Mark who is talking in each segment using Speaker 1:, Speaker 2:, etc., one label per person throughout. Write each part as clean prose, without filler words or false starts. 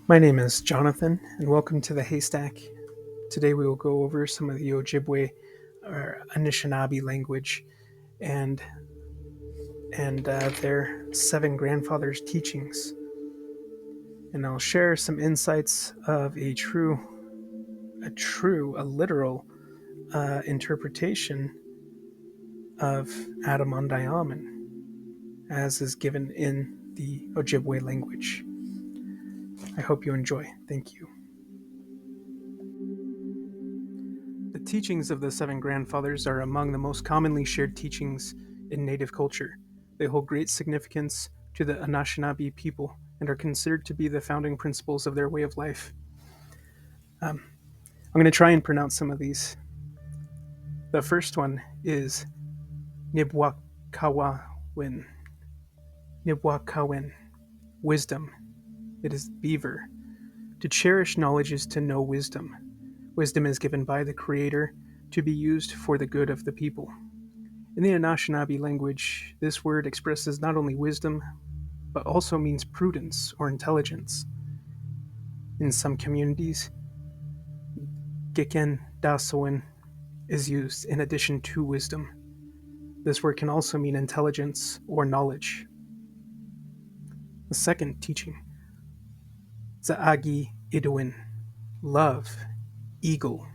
Speaker 1: My name is Jonathan, and welcome to the Haystack. Today we will go over some of the Ojibwe or Anishinabe language and their seven grandfathers' teachings, and I'll share some insights of a literal interpretation of Adam-Ondi-Ahman, as is given in the Ojibwe language. I hope you enjoy. Thank you. The teachings of the seven grandfathers are among the most commonly shared teachings in Native culture. They hold great significance to the Anishinaabe people and are considered to be the founding principles of their way of life. I'm going to try and pronounce some of these. The first one is Nibwakawin. Nibwakawin. Wisdom. It is beaver. To cherish knowledge is to know wisdom. Wisdom is given by the Creator to be used for the good of the people. In the Anishinaabe language, this word expresses not only wisdom, but also means prudence or intelligence. In some communities, Giken Dasoin is used in addition to wisdom. This word can also mean intelligence or knowledge. The second teaching, Zaagi Iduin, love, eagle.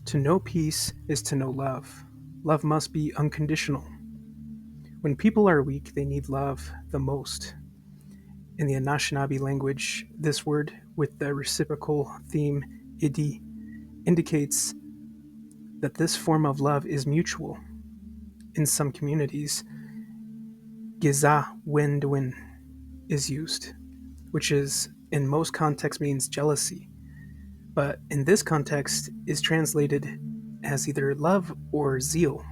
Speaker 1: To know peace is to know love. Love must be unconditional. When people are weak, they need love the most. In the Anishinaabe language, this word with the reciprocal theme idi indicates that this form of love is mutual. In some communities, giza wendwin is used, which is in most contexts means jealousy, but in this context is translated as either love or zeal.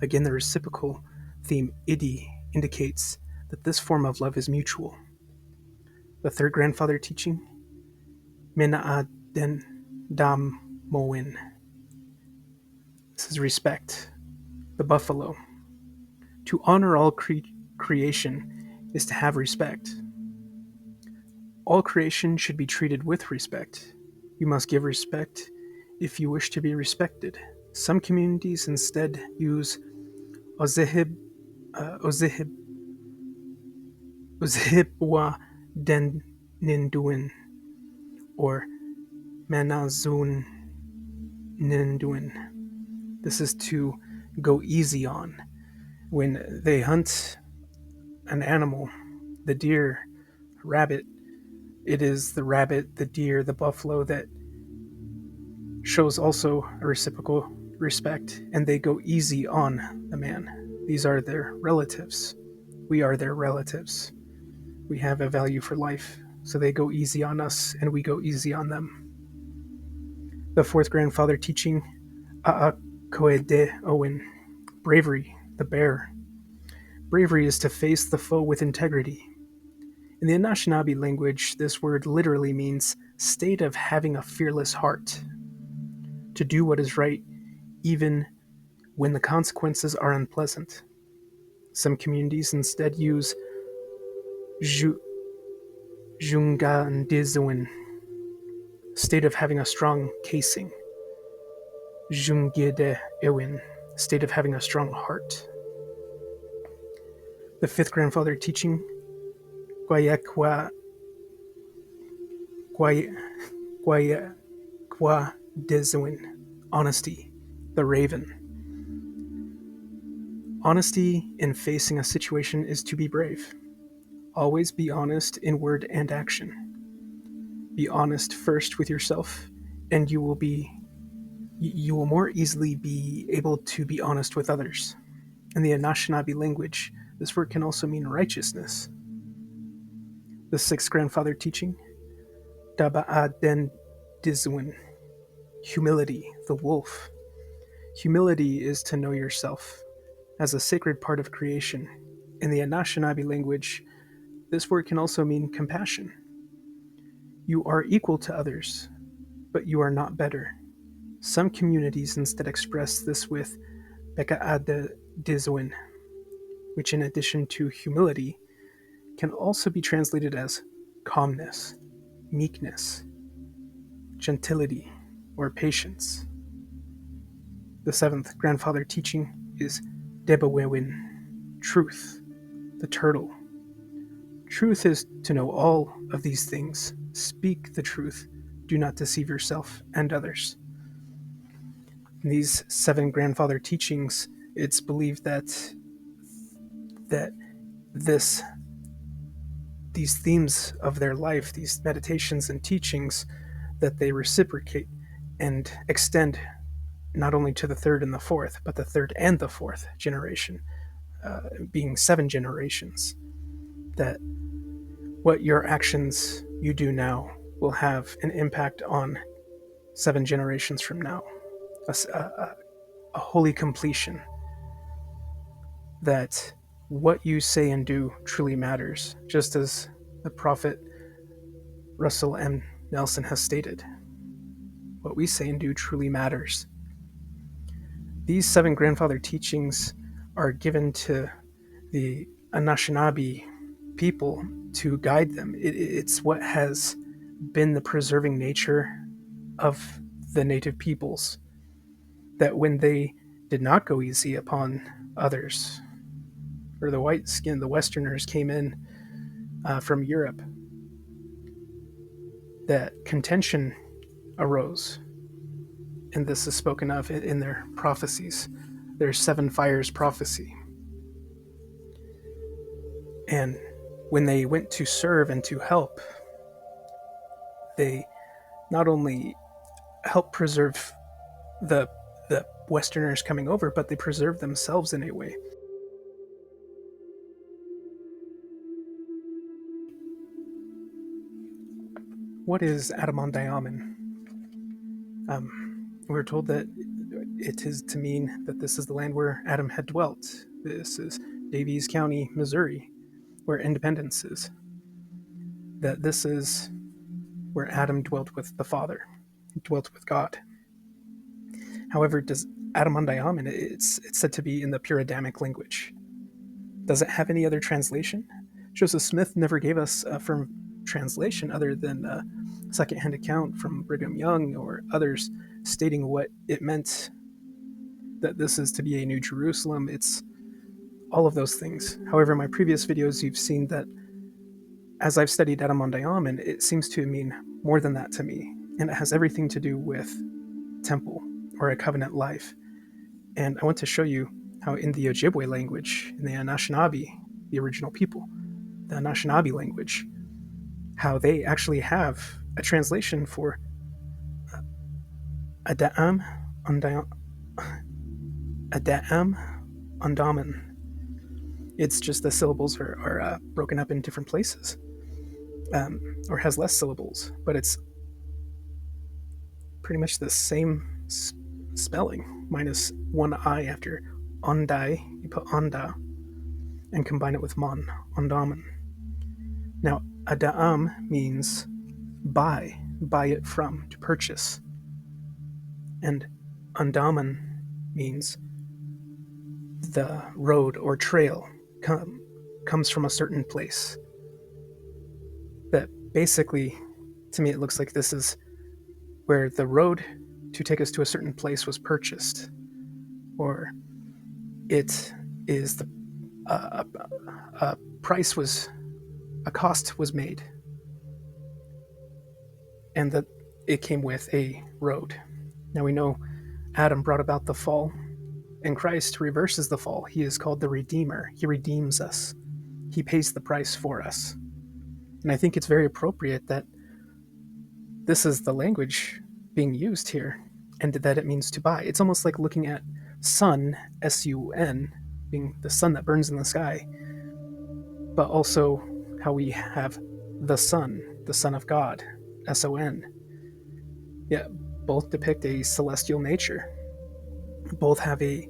Speaker 1: Again, the reciprocal theme idi indicates that this form of love is mutual. The third grandfather teaching, Mina'aden Dam Moin. This is respect, the buffalo. To honor all creation is to have respect. All creation should be treated with respect. You must give respect if you wish to be respected. Some communities instead use Ozehib, Ozehib, Ozehibwa Den Ninduin or Manazun Ninduin. This is to go easy on. When they hunt an animal, the deer, rabbit, it is the rabbit, the deer, the buffalo that shows also a reciprocal respect, and they go easy on the man. These are their relatives. We are their relatives. We have a value for life, so they go easy on us, and we go easy on them. The fourth grandfather teaching, A'akoede Owen, bravery, the bear. Bravery is to face the foe with integrity. In the Anishinaabe language, this word literally means state of having a fearless heart. To do what is right, even when the consequences are unpleasant. Some communities instead use Jungandizuin, state of having a strong casing. Jungide Ewin, state of having a strong heart. The fifth grandfather teaching, Guayakwa Dezuin, honesty, the raven. Honesty in facing a situation is to be brave. Always be honest in word and action. Be honest first with yourself, and you will more easily be able to be honest with others. In the Anishinaabe language, this word can also mean righteousness. The sixth grandfather teaching, Daba'aden Dizuin, humility, the wolf. Humility is to know yourself as a sacred part of creation. In the Anishinaabe language, this word can also mean compassion. You are equal to others, but you are not better. Some communities instead express this with Beka'ade Dizuin, which in addition to humility, can also be translated as calmness, meekness, gentility, or patience. The seventh grandfather teaching is Debawewin, truth, the turtle. Truth is to know all of these things. Speak the truth. Do not deceive yourself and others. In these seven grandfather teachings, it's believed that this these themes of their life, these meditations and teachings, that they reciprocate and extend not only to the third and the fourth, but the third and the fourth generation, being seven generations. That what your actions you do now will have an impact on seven generations from now. A holy completion. That what you say and do truly matters, just as the prophet Russell M. Nelson has stated. What we say and do truly matters. These seven grandfather teachings are given to the Anishinabe people to guide them. It's what has been the preserving nature of the native peoples, that when they did not go easy upon others, or the white skin, the Westerners came in from Europe, that contention arose. And this is spoken of in their prophecies, their seven fires prophecy. And when they went to serve and to help, they not only helped preserve the Westerners coming over, but they preserved themselves in a way. What is Adam-Ondi-Ahman? We're told that it is to mean that this is the land where Adam had dwelt. This is Davies County, Missouri, where Independence is. That this is where Adam dwelt with the Father, dwelt with God. However, does Adam-Ondi-Ahman, it's said to be in the pure Adamic language. Does it have any other translation? Joseph Smith never gave us a firm translation other than a secondhand account from Brigham Young or others stating what it meant, that this is to be a New Jerusalem. It's all of those things. However, in my previous videos, you've seen that as I've studied Adam-Ondi-Ahman, it seems to mean more than that to me, and it has everything to do with temple or a covenant life. And I want to show you how in the Ojibwe language, in the Anishinaabe, the original people, the Anishinaabe language, how they actually have a translation for Adam-Ondi-Ahman. It's just the syllables are broken up in different places, or has less syllables, but it's pretty much the same spelling, minus one I after Ondai. You put Onda and combine it with Mon, Ondaman. Now, Adam means buy it from, to purchase. And Ondaman means the road or trail comes from a certain place. That basically, to me, it looks like this is where the road to take us to a certain place was purchased, or it is a cost was made, and that it came with a road. Now we know Adam brought about the fall, and Christ reverses the fall. He is called the Redeemer. He redeems us. He pays the price for us. And I think it's very appropriate that this is the language being used here, and that it means to buy. It's almost like looking at sun, S-U-N, being the sun that burns in the sky, but also how we have the Son of God, S-O-N. Yeah, both depict a celestial nature. Both have a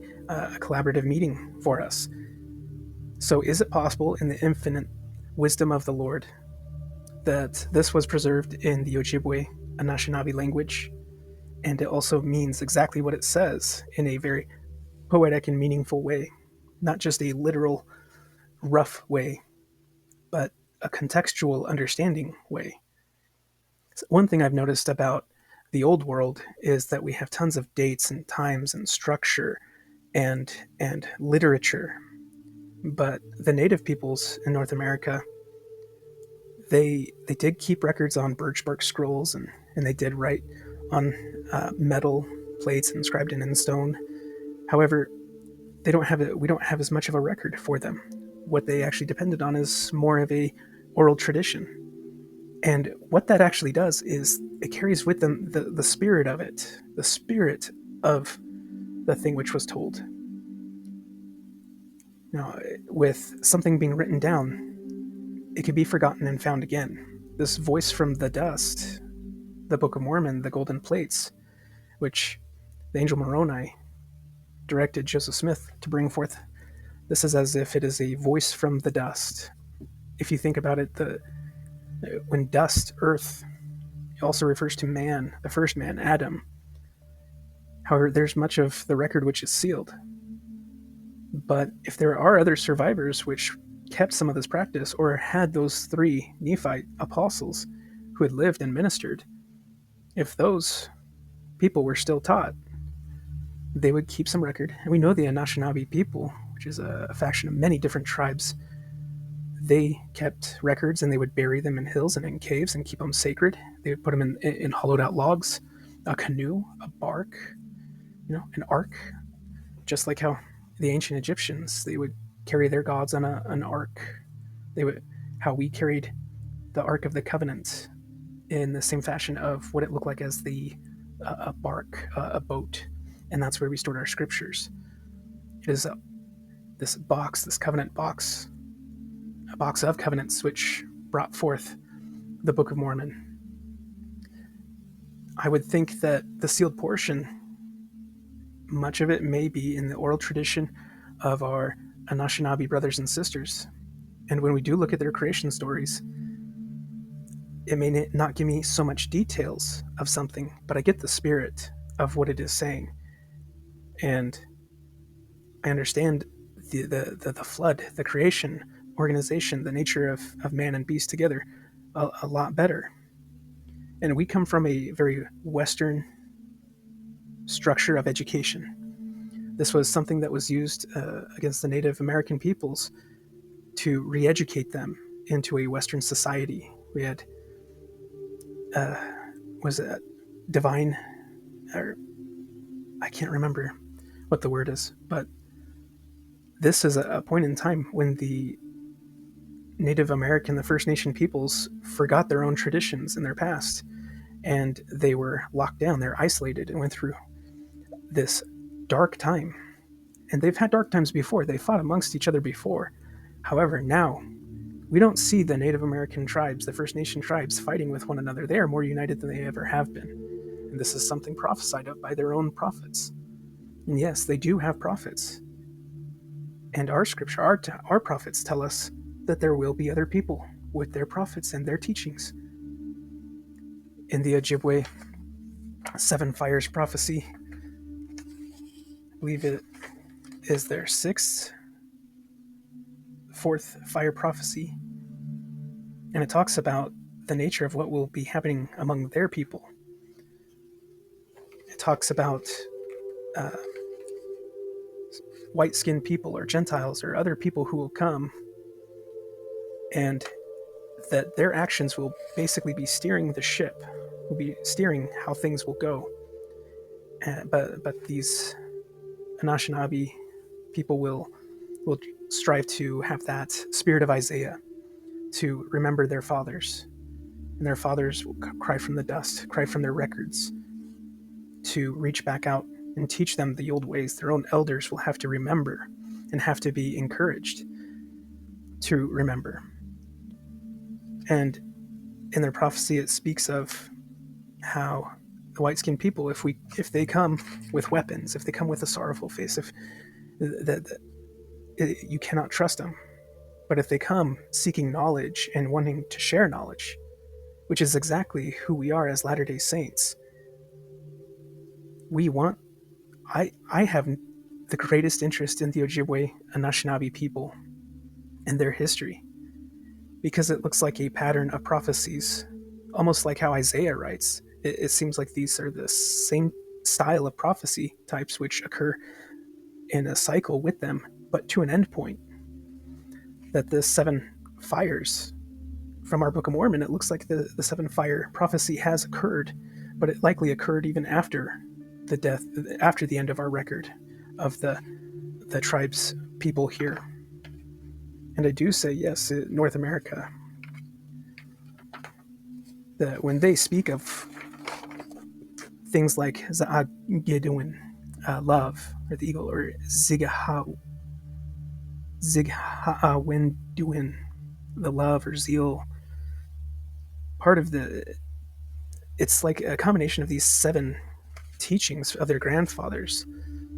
Speaker 1: collaborative meaning for us. So is it possible in the infinite wisdom of the Lord that this was preserved in the Ojibwe Anishinaabe language, and it also means exactly what it says in a very poetic and meaningful way, not just a literal, rough way, but a contextual understanding way. So one thing I've noticed about the old world is that we have tons of dates and times and structure and literature, but the native peoples in North America, they did keep records on birch bark scrolls, and they did write on metal plates inscribed in stone. However, they don't have we don't have as much of a record for them. What they actually depended on is more of a oral tradition. And what that actually does is it carries with them the spirit of it, the spirit of the thing which was told. You know, with something being written down, it could be forgotten and found again. This voice from the dust, the Book of Mormon, the golden plates, which the angel Moroni directed Joseph Smith to bring forth. This is as if it is a voice from the dust. If you think about it, when dust, earth, it also refers to man, the first man, Adam. However, there's much of the record which is sealed. But if there are other survivors which kept some of this practice or had those three Nephite apostles who had lived and ministered, if those people were still taught, they would keep some record. And we know the Anishinabe people, which is a faction of many different tribes, they kept records and they would bury them in hills and in caves and keep them sacred. They would put them in hollowed out logs, a canoe, a bark, an ark, just like how the ancient Egyptians, they would carry their gods on an ark. How we carried the Ark of the Covenant in the same fashion of what it looked like as a bark, a boat, and that's where we stored our scriptures. It is this box, this covenant box, a box of covenants, which brought forth the Book of Mormon. I would think that the sealed portion, much of it may be in the oral tradition of our Anishinaabe brothers and sisters. And when we do look at their creation stories, it may not give me so much details of something, but I get the spirit of what it is saying. And I understand the flood, the creation, organization, the nature of man and beast together a lot better. And we come from a very Western structure of education. This was something that was used against the Native American peoples to re-educate them into a Western society. We had, was it divine, or I can't remember what the word is, but this is a point in time when the Native American, the First Nation peoples, forgot their own traditions in their past, and they were locked down, they're isolated, and went through this dark time. And they've had dark times before, they fought amongst each other before. However, now, we don't see the Native American tribes, the First Nation tribes, fighting with one another. They are more united than they ever have been. And this is something prophesied of by their own prophets. And yes, they do have prophets. And our scripture, our prophets tell us that there will be other people with their prophets and their teachings. In the Ojibwe Seven Fires prophecy, I believe it is their fourth fire prophecy, and it talks about the nature of what will be happening among their people. It talks about white-skinned people or Gentiles or other people who will come, and that their actions will basically be steering the ship, will be steering how things will go. But these Anishinaabe people will strive to have that spirit of Isaiah, to remember their fathers. And their fathers will cry from the dust, cry from their records, to reach back out and teach them the old ways. Their own elders will have to remember and have to be encouraged to remember. And in their prophecy, it speaks of how the white-skinned people, if they come with weapons, if they come with a sorrowful face, if you cannot trust them. But if they come seeking knowledge and wanting to share knowledge, which is exactly who we are as Latter-day Saints, I have the greatest interest in the Ojibwe Anishinaabe people and their history. because it looks like a pattern of prophecies, almost like how Isaiah writes. It seems like these are the same style of prophecy types which occur in a cycle with them, but to an end point. That the seven fires from our Book of Mormon, it looks like the seven fire prophecy has occurred, but it likely occurred even after the death, after the end of our record of the tribes people here. And I do say, yes, North America, that when they speak of things like Za'agedouin, love, or the eagle, or Zighawenduin, the love or zeal, part of it's like a combination of these seven teachings of their grandfathers: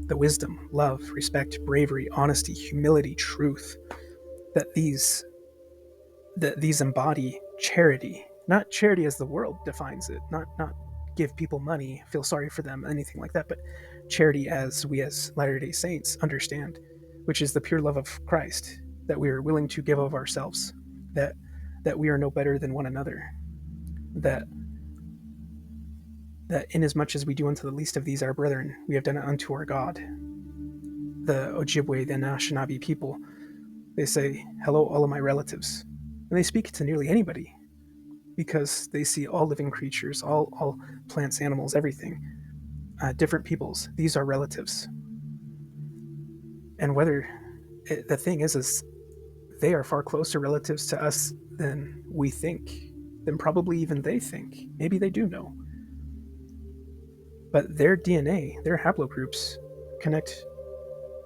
Speaker 1: the wisdom, love, respect, bravery, honesty, humility, truth, that these embody charity, not charity as the world defines it, not give people money, feel sorry for them, anything like that, but charity as we as Latter-day Saints understand, which is the pure love of Christ, that we are willing to give of ourselves, that we are no better than one another, that inasmuch as we do unto the least of these our brethren, we have done it unto our God. The Ojibwe, the Anishinabe people, they say, hello, all of my relatives. And they speak to nearly anybody because they see all living creatures, all plants, animals, everything, different peoples. These are relatives. And the thing is they are far closer relatives to us than we think, than probably even they think. Maybe they do know. But their DNA, their haplogroups, connect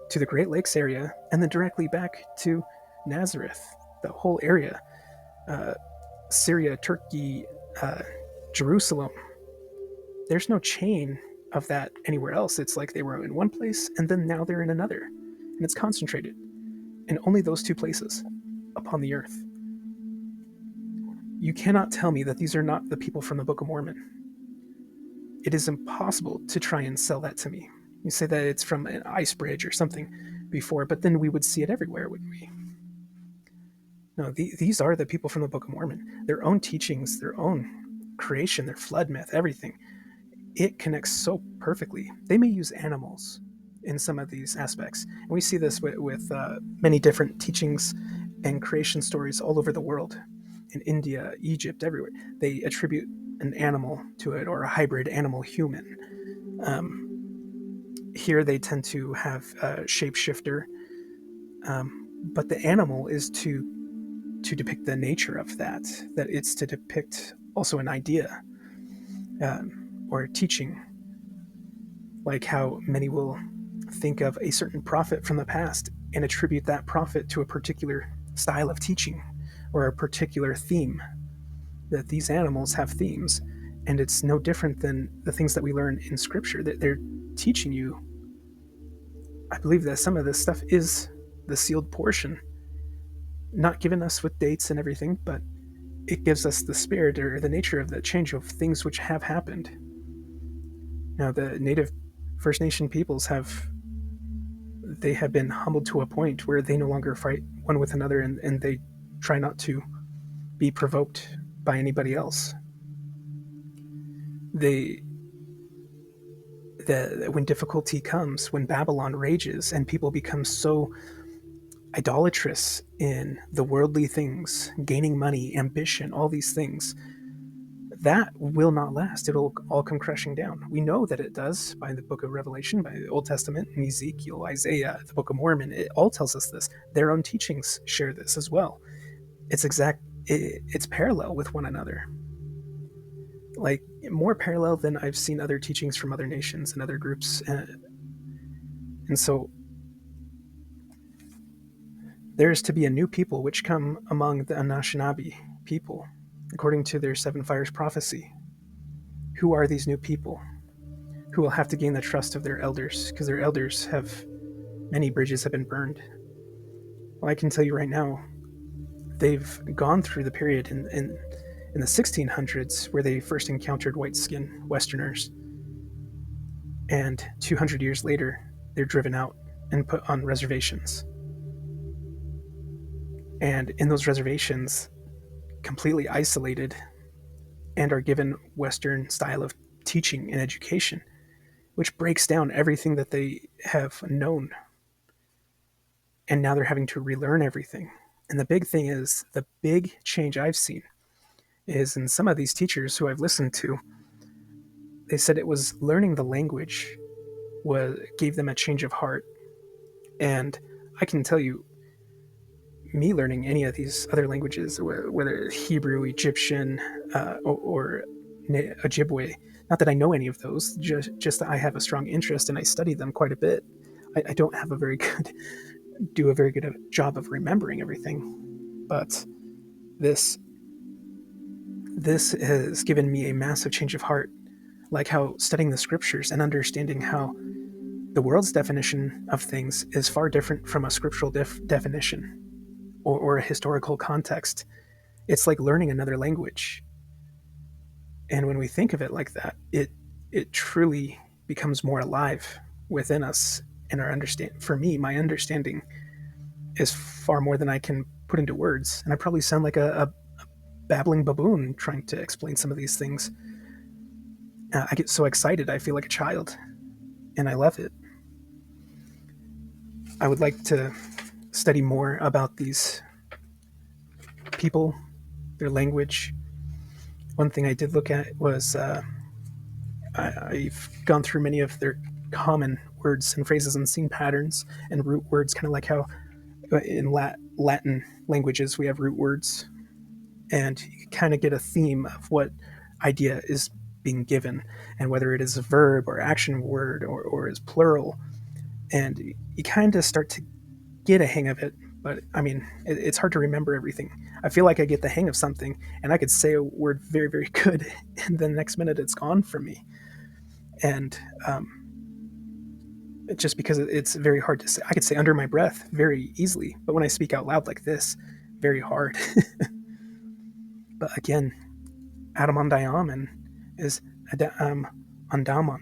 Speaker 1: to the Great Lakes area and then directly back to Nazareth, the whole area, Syria, Turkey, Jerusalem. There's no chain of that anywhere else. It's like they were in one place and then now they're in another, and it's concentrated in only those two places upon the earth. You cannot tell me that these are not the people from the Book of Mormon. It is impossible to try and sell that to me. You say that it's from an ice bridge or something before, but then we would see it everywhere, wouldn't we? No, these are the people from the Book of Mormon. Their own teachings, their own creation, their flood myth, everything. It connects so perfectly. They may use animals in some of these aspects. And we see this with many different teachings and creation stories all over the world. In India, Egypt, everywhere. They attribute an animal to it, or a hybrid animal-human. Here they tend to have a shapeshifter, but the animal is to depict the nature of that it's to depict also an idea or a teaching, like how many will think of a certain prophet from the past and attribute that prophet to a particular style of teaching or a particular theme, that these animals have themes, and it's no different than the things that we learn in Scripture, that they're teaching you. I believe that some of this stuff is the sealed portion, not given us with dates and everything, but it gives us the spirit or the nature of the change of things which have happened. Now, the native First Nation peoples have been humbled to a point where they no longer fight one with another, and they try not to be provoked by anybody else. When difficulty comes, when Babylon rages and people become so idolatrous in the worldly things, gaining money, ambition, all these things, that will not last. It'll all come crashing down. We know that it does by the book of Revelation, by the Old Testament, and Ezekiel, Isaiah, the Book of Mormon. It all tells us this. Their own teachings share this as well. It's parallel with one another. Like, more parallel than I've seen other teachings from other nations and other groups. And so there is to be a new people which come among the Anishinabe people, according to their seven fires prophecy. Who are these new people? Who will have to gain the trust of their elders, because their elders many bridges have been burned. Well, I can tell you right now, they've gone through the period in the 1600s where they first encountered white-skinned Westerners, and 200 years later, they're driven out and put on reservations. And in those reservations, completely isolated and are given Western style of teaching and education, which breaks down everything that they have known. And now they're having to relearn everything. And the big thing is, the big change I've seen is in some of these teachers who I've listened to, they said it was learning the language was gave them a change of heart. And I can tell you, me learning any of these other languages, whether Hebrew, Egyptian, or Ojibwe, not that I know any of those, just that I have a strong interest and I study them quite a bit. I don't have a very good do a very good job of remembering everything, but this this has given me a massive change of heart, like how studying the scriptures and understanding how the world's definition of things is far different from a scriptural definition or a historical context. It's like learning another language. And when we think of it like that, it truly becomes more alive within us and our understand. For me, my understanding is far more than I can put into words, and I probably sound like a babbling baboon trying to explain some of these things. I get so excited, I feel like a child, and I love it. I would like to study more about these people, their language. One thing I did look at was I've gone through many of their common words and phrases and seen patterns and root words, kind of like how in Latin languages we have root words, and you kind of get a theme of what idea is being given and whether it is a verb or action word or is plural, and you kind of start to get a hang of it. But I mean, it's hard to remember everything. I feel like I get the hang of something and I could say a word very, very good, and then the next minute it's gone from me. And just because it's very hard to say, I could say under my breath very easily, but when I speak out loud like this, very hard. But again, Adam-Ondi-Ahman is Andaman,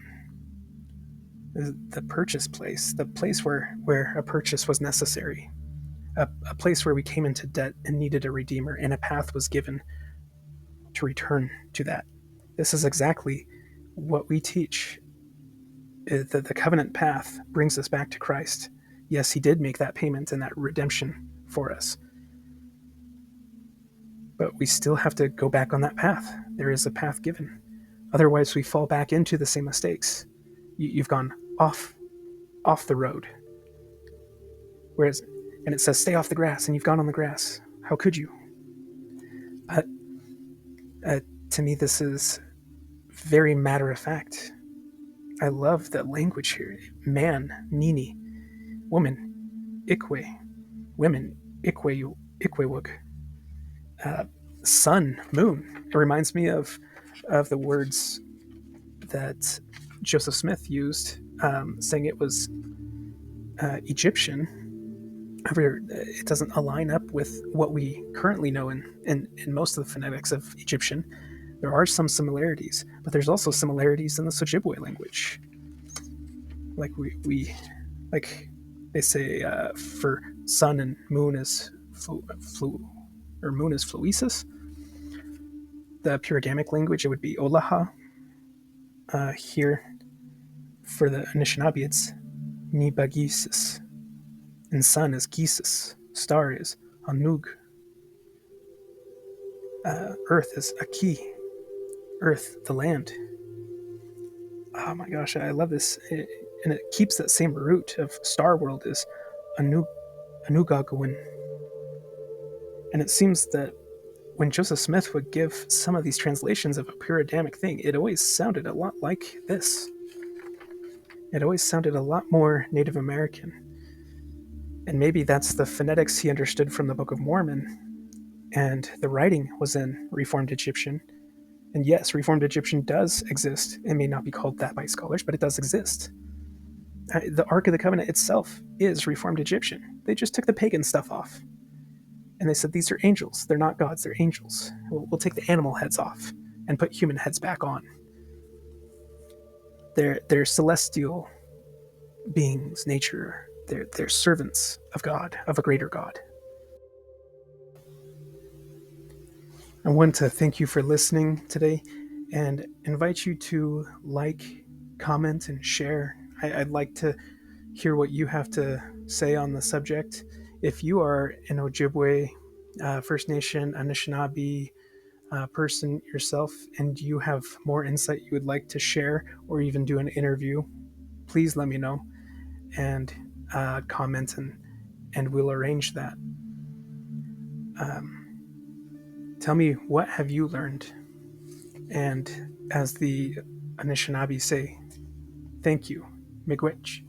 Speaker 1: the purchase place, the place where a purchase was necessary, a place where we came into debt and needed a redeemer, and a path was given to return to that. This is exactly what we teach. The covenant path brings us back to Christ. Yes, he did make that payment and that redemption for us, but we still have to go back on that path. There is a path given. Otherwise, we fall back into the same mistakes. You've gone off the road. Whereas, and it says stay off the grass, and you've gone on the grass. How could you? But to me, this is very matter of fact. I love the language here. Man, nini, woman, ikwe, women, ikwe, ikwewuk, sun, moon. It reminds me of the words that Joseph Smith used, saying it was Egyptian. However, it doesn't align up with what we currently know in most of the phonetics of Egyptian. There are some similarities, but there's also similarities in the Ojibwe language. Like we like they say for sun and moon is or moon is fluisis. The Puritamic language, it would be Olaha. Here, for the Anishinabe, it's Nibagisis. And sun is Gisis. Star is Anug. Earth is Aki. Earth, the land. Oh my gosh, I love this. And it keeps that same root of Star World is Anugagwin. And it seems that when Joseph Smith would give some of these translations of a Puritamic thing, it always sounded a lot like this. It always sounded a lot more Native American. And maybe that's the phonetics he understood from the Book of Mormon. And the writing was in Reformed Egyptian. And yes, Reformed Egyptian does exist. It may not be called that by scholars, but it does exist. The Ark of the Covenant itself is Reformed Egyptian. They just took the pagan stuff off. And they said, these are angels. They're not gods, they're angels. We'll take the animal heads off and put human heads back on. They're celestial beings, nature. They're servants of God, of a greater God. I want to thank you for listening today and invite you to like, comment, and share. I'd like to hear what you have to say on the subject. If you are an Ojibwe, First Nation, Anishinaabe person yourself, and you have more insight you would like to share or even do an interview, please let me know and comment, and we'll arrange that. Um, Tell me, what have you learned? And as the Anishinaabe say, thank you, miigwech.